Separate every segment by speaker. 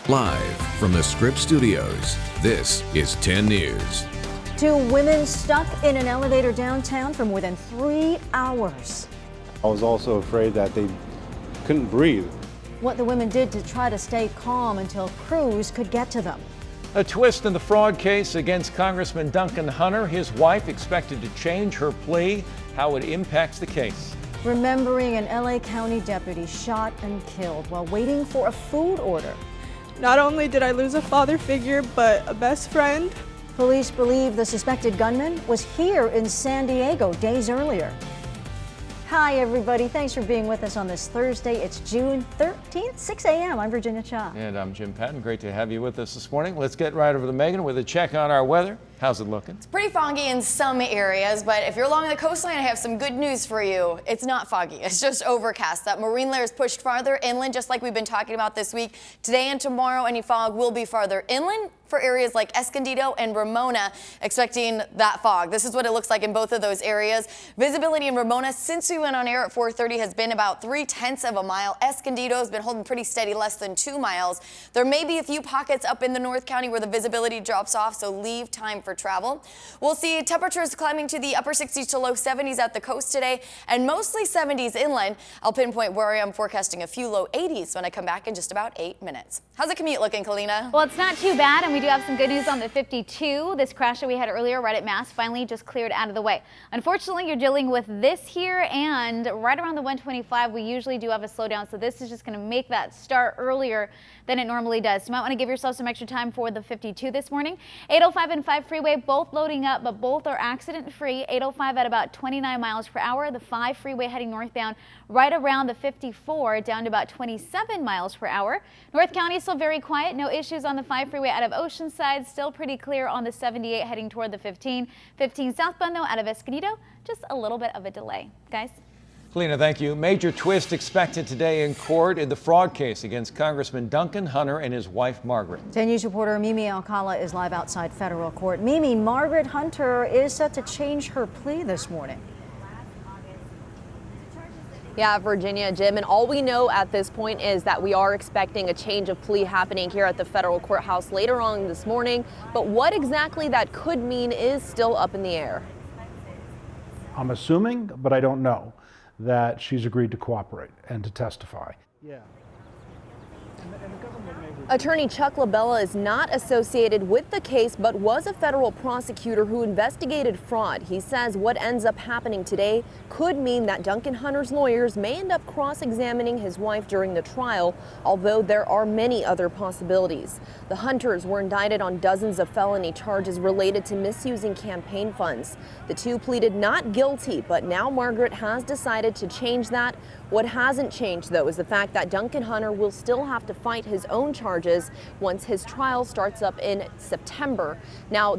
Speaker 1: Live from the Scripps Studios, this is 10 News.
Speaker 2: 2 women stuck in an elevator downtown for more than 3 hours.
Speaker 3: I was also afraid that they couldn't breathe.
Speaker 2: What the women did to try to stay calm until crews could get to them.
Speaker 4: A twist in the fraud case against Congressman Duncan Hunter. His wife expected to change her plea, how it impacts the case.
Speaker 2: Remembering an LA County deputy shot and killed while waiting for a food order.
Speaker 5: Not only did I lose a father figure, but a best friend.
Speaker 2: Police believe the suspected gunman was here in San Diego days earlier. Hi, everybody. Thanks for being with us on this Thursday. It's June 13th, 6 a.m. I'm Virginia Cha.
Speaker 4: And I'm Jim Patton. Great to have you with us this morning. Let's get right over to Megan with a check on our weather. How's it looking?
Speaker 6: It's pretty foggy in some areas, but if you're along the coastline, I have some good news for you. It's not foggy. It's just overcast. That marine layer is pushed farther inland, just like we've been talking about this week. Today and tomorrow, any fog will be farther inland for areas like Escondido and Ramona, expecting that fog. This is what it looks like in both of those areas. Visibility in Ramona since we went on air at 4:30 has been about 0.3 of a mile. Escondido has been holding pretty steady, less than 2 miles. There may be a few pockets up in the North County where the visibility drops off, so leave time for travel. We'll see temperatures climbing to the upper 60s to low 70s at the coast today, and mostly 70s inland. I'll pinpoint where I am forecasting a few low 80s when I come back in just about 8 minutes. How's the commute looking, Kalina?
Speaker 7: Well, it's not too bad, and we do have some good news on the 52. This crash that we had earlier right at Mass finally just cleared out of the way. Unfortunately, you're dealing with this here, and right around the 125, we usually do have a slowdown, so this is just going to make that start earlier than it normally does. You might want to give yourself some extra time for the 52 this morning. 805 and 5 freeway, both loading up, but both are accident-free. 805 at about 29 miles per hour. The 5 freeway heading northbound right around the 54, down to about 27 miles per hour. North County is still very quiet. No issues on the 5 freeway out of Oceanside. Still pretty clear on the 78 heading toward the 15. 15 southbound, though, out of Escondido. Just a little bit of a delay. Guys?
Speaker 4: Kalina, thank you. Major twist expected today in court in the fraud case against Congressman Duncan Hunter and his wife, Margaret.
Speaker 2: 10 News reporter Mimi Alcala is live outside federal court. Mimi, Margaret Hunter is set to change her plea this morning.
Speaker 8: Yeah, Virginia, Jim, and all we know at this point is that we are expecting a change of plea happening here at the federal courthouse later on this morning. But what exactly that could mean is still up in the air.
Speaker 9: I'm assuming, but I don't know, that she's agreed to cooperate and to testify. Yeah.
Speaker 8: Attorney Chuck LaBella is not associated with the case, but was a federal prosecutor who investigated fraud. He says what ends up happening today could mean that Duncan Hunter's lawyers may end up cross-examining his wife during the trial, although there are many other possibilities. The Hunters were indicted on dozens of felony charges related to misusing campaign funds. The two pleaded not guilty, but now Margaret has decided to change that. What hasn't changed, though, is the fact that Duncan Hunter will still have to fight his own charges once his trial starts up in September. Now,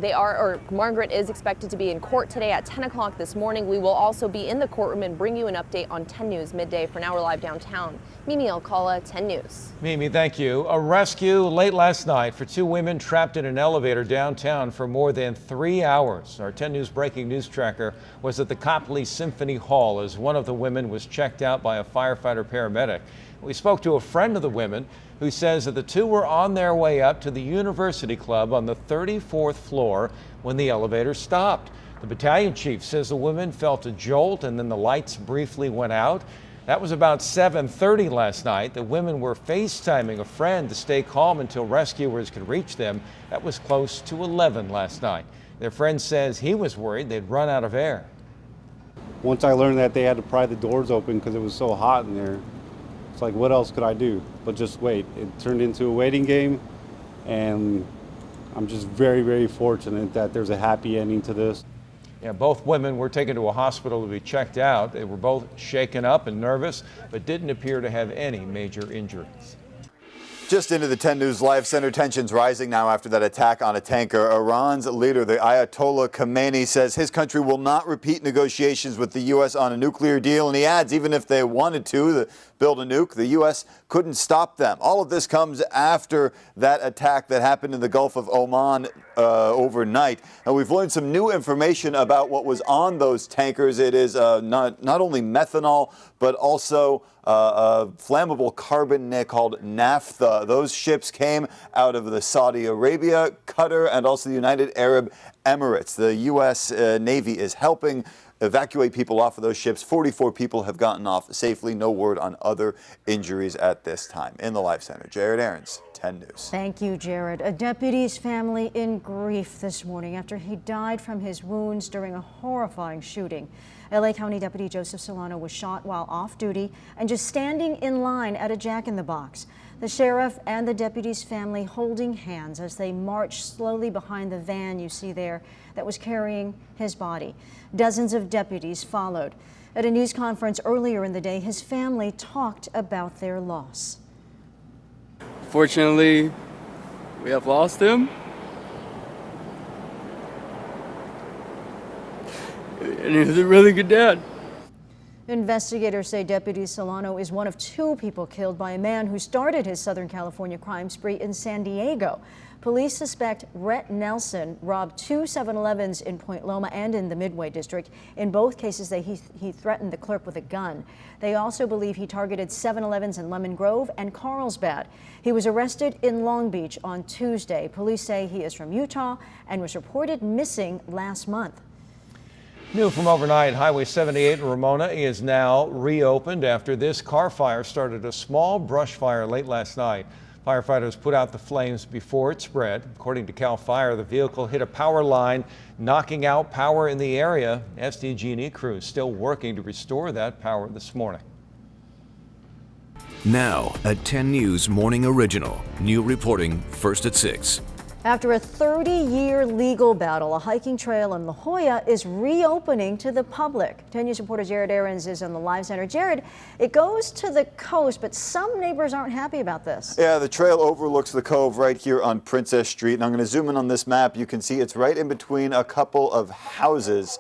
Speaker 8: Margaret is expected to be in court today at 10 o'clock this morning. We will also be in the courtroom and bring you an update on 10 News midday. For now, we're live downtown. Mimi Alcala, 10 News.
Speaker 4: Mimi, thank you. A rescue late last night for 2 women trapped in an elevator downtown for more than 3 hours. Our 10 News breaking news tracker was at the Copley Symphony Hall as one of the women was checked out by a firefighter paramedic. We spoke to a friend of the women who says that the 2 were on their way up to the University Club on the 34th floor when the elevator stopped. The battalion chief says the women felt a jolt and then the lights briefly went out. That was about 7:30 last night. The women were FaceTiming a friend to stay calm until rescuers could reach them. That was close to 11 last night. Their friend says he was worried they'd run out of air.
Speaker 3: Once I learned that they had to pry the doors open because it was so hot in there, it's like, what else could I do but just wait? It turned into a waiting game, and I'm just very, very fortunate that there's a happy ending to this.
Speaker 4: Yeah, both women were taken to a hospital to be checked out. They were both shaken up and nervous, but didn't appear to have any major injuries.
Speaker 10: Just into the 10 News Live Center, tensions rising now after that attack on a tanker. Iran's leader, the Ayatollah Khamenei, says his country will not repeat negotiations with the U.S. on a nuclear deal. And he adds, even if they wanted to, the build a nuke. The U.S. couldn't stop them. All of this comes after that attack that happened in the Gulf of Oman overnight. And we've learned some new information about what was on those tankers. It is not only methanol, but also a flammable carbon called naphtha. Those ships came out of the Saudi Arabia, Qatar, and also the United Arab Emirates. The U.S. Navy is helping evacuate people off of those ships. 44 people have gotten off safely. No word on other injuries at this time. In the Life Center, Jared Aarons, 10 News.
Speaker 2: Thank you, Jared. A deputy's family in grief this morning after he died from his wounds during a horrifying shooting. LA County Deputy Joseph Solano was shot while off duty and just standing in line at a Jack-in-the-Box. The sheriff and the deputy's family holding hands as they marched slowly behind the van you see there that was carrying his body. Dozens of deputies followed. At a news conference earlier in the day, his family talked about their loss.
Speaker 11: Fortunately, we have lost him. And he was a really good dad.
Speaker 2: Investigators say Deputy Solano is one of 2 people killed by a man who started his Southern California crime spree in San Diego. Police suspect Rhett Nelson robbed 2 7-Elevens in Point Loma and in the Midway District. In both cases, he threatened the clerk with a gun. They also believe he targeted 7-Elevens in Lemon Grove and Carlsbad. He was arrested in Long Beach on Tuesday. Police say he is from Utah and was reported missing last month.
Speaker 4: New from overnight, Highway 78 in Ramona is now reopened after this car fire started a small brush fire late last night. Firefighters put out the flames before it spread. According to CAL FIRE, the vehicle hit a power line, knocking out power in the area. SDG&E crews still working to restore that power this morning.
Speaker 1: Now, a 10 News Morning Original. New reporting first at 6.
Speaker 2: After a 30-year legal battle, a hiking trail in La Jolla is reopening to the public. 10 News reporter Jared Aarons is in the Live Center. Jared, it goes to the coast, but some neighbors aren't happy about this.
Speaker 10: Yeah, the trail overlooks the cove right here on Princess Street. And I'm going to zoom in on this map. You can see it's right in between a couple of houses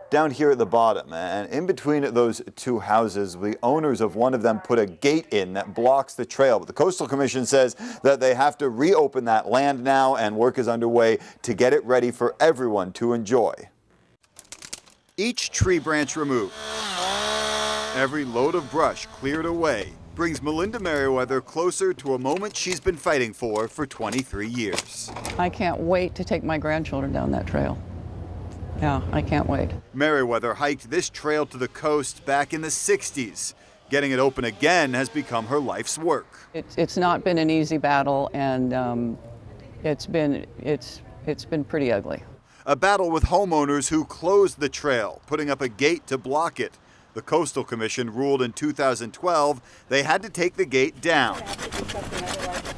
Speaker 10: down here at the bottom. And in between those 2 houses, the owners of one of them put a gate in that blocks the trail. But the Coastal Commission says that they have to reopen that land now, and work is underway to get it ready for everyone to enjoy. Each tree branch removed, every load of brush cleared away, brings Melinda Merriweather closer to a moment she's been fighting for 23 years.
Speaker 12: I can't wait to take my grandchildren down that trail. Yeah, I can't wait.
Speaker 10: Merriweather hiked this trail to the coast back in the 60s. Getting it open again has become her life's work.
Speaker 12: It's not been an easy battle, and it's been pretty ugly.
Speaker 10: A battle with homeowners who closed the trail, putting up a gate to block it. The Coastal Commission ruled in 2012 they had to take the gate down.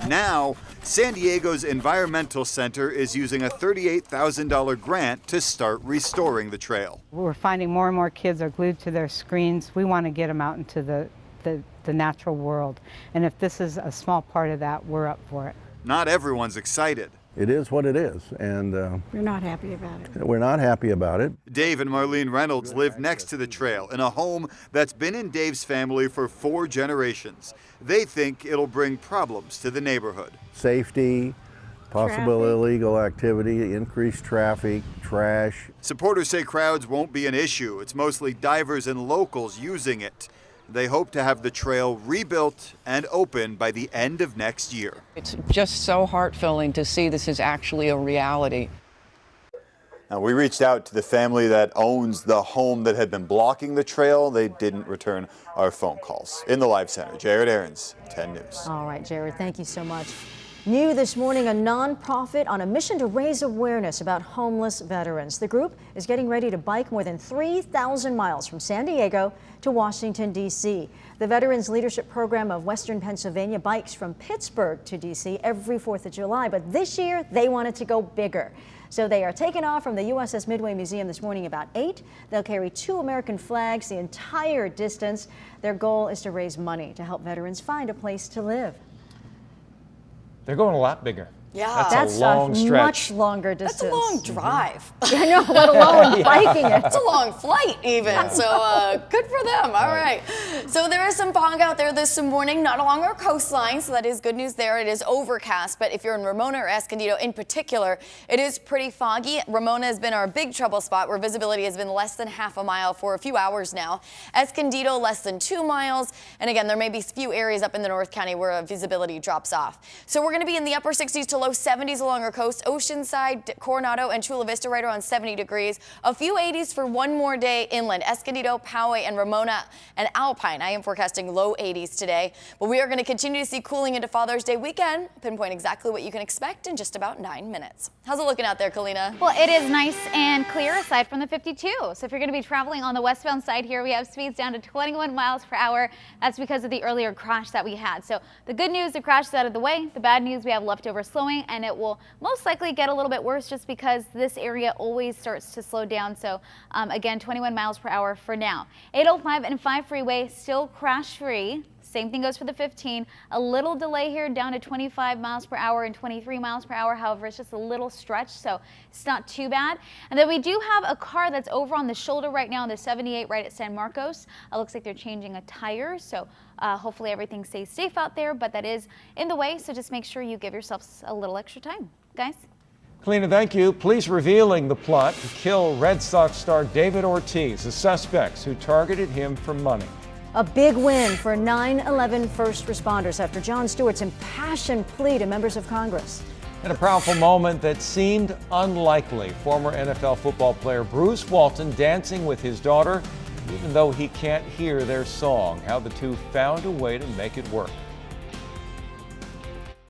Speaker 10: Now, San Diego's Environmental Center is using a $38,000 grant to start restoring the trail.
Speaker 13: We're finding more and more kids are glued to their screens. We want to get them out into the natural world. And if this is a small part of that, we're up for it.
Speaker 10: Not everyone's excited.
Speaker 14: It is what it is, and
Speaker 13: we're not happy about it.
Speaker 14: We're not happy about it.
Speaker 10: Dave and Marlene Reynolds live next to the trail in a home that's been in Dave's family for 4 generations. They think it'll bring problems to the neighborhood.
Speaker 14: Safety, possible illegal activity, increased traffic, trash.
Speaker 10: Supporters say crowds won't be an issue. It's mostly divers and locals using it. They hope to have the trail rebuilt and open by the end of next year.
Speaker 12: It's just so heart-filling to see this is actually a reality.
Speaker 10: Now, we reached out to the family that owns the home that had been blocking the trail. They didn't return our phone calls. In the Live Center, Jared Aarons, 10 News.
Speaker 2: All right, Jared, thank you so much. New this morning, a nonprofit on a mission to raise awareness about homeless veterans. The group is getting ready to bike more than 3,000 miles from San Diego to Washington, D.C. The Veterans Leadership Program of Western Pennsylvania bikes from Pittsburgh to D.C. every 4th of July, but this year they wanted to go bigger. So they are taking off from the USS Midway Museum this morning about 8. They'll carry 2 American flags the entire distance. Their goal is to raise money to help veterans find a place to live.
Speaker 4: They're going a lot bigger.
Speaker 6: Yeah.
Speaker 4: That's a long stretch.
Speaker 2: Much longer distance.
Speaker 6: That's a long drive.
Speaker 2: I know, let alone biking it.
Speaker 6: It's a long flight even, so good for them. All right. So there is some fog out there this morning, not along our coastline, so that is good news there. It is overcast, but if you're in Ramona or Escondido in particular, it is pretty foggy. Ramona has been our big trouble spot where visibility has been less than half a mile for a few hours now. Escondido less than 2 miles, and again, there may be a few areas up in the North County where visibility drops off. So we're going to be in the upper 60s to low 70s along our coast. Oceanside, Coronado, and Chula Vista right around 70 degrees. A few 80s for one more day inland. Escondido, Poway, and Ramona and Alpine. I am forecasting low 80s today. But we are going to continue to see cooling into Father's Day weekend. Pinpoint exactly what you can expect in just about 9 minutes. How's it looking out there, Kalina?
Speaker 7: Well, it is nice and clear aside from the 52. So if you're going to be traveling on the westbound side here, we have speeds down to 21 miles per hour. That's because of the earlier crash that we had. So the good news, the crash is out of the way. The bad news, we have leftover slowing, and it will most likely get a little bit worse just because this area always starts to slow down. So again, 21 miles per hour for now. 805 and 5 freeway still crash free. Same thing goes for the 15. A little delay here down to 25 miles per hour and 23 miles per hour. However, it's just a little stretch, so it's not too bad. And then we do have a car that's over on the shoulder right now on the 78 right at San Marcos. It looks like they're changing a tire, so hopefully everything stays safe out there, but that is in the way, so just make sure you give yourselves a little extra time, guys.
Speaker 4: Kalina, thank you. Police revealing the plot to kill Red Sox star David Ortiz, the suspects who targeted him for money.
Speaker 2: A big win for 9/11 first responders after Jon Stewart's impassioned plea to members of Congress.
Speaker 4: In a powerful moment that seemed unlikely, former NFL football player Bruce Walton dancing with his daughter, even though he can't hear their song. How the two found a way to make it work.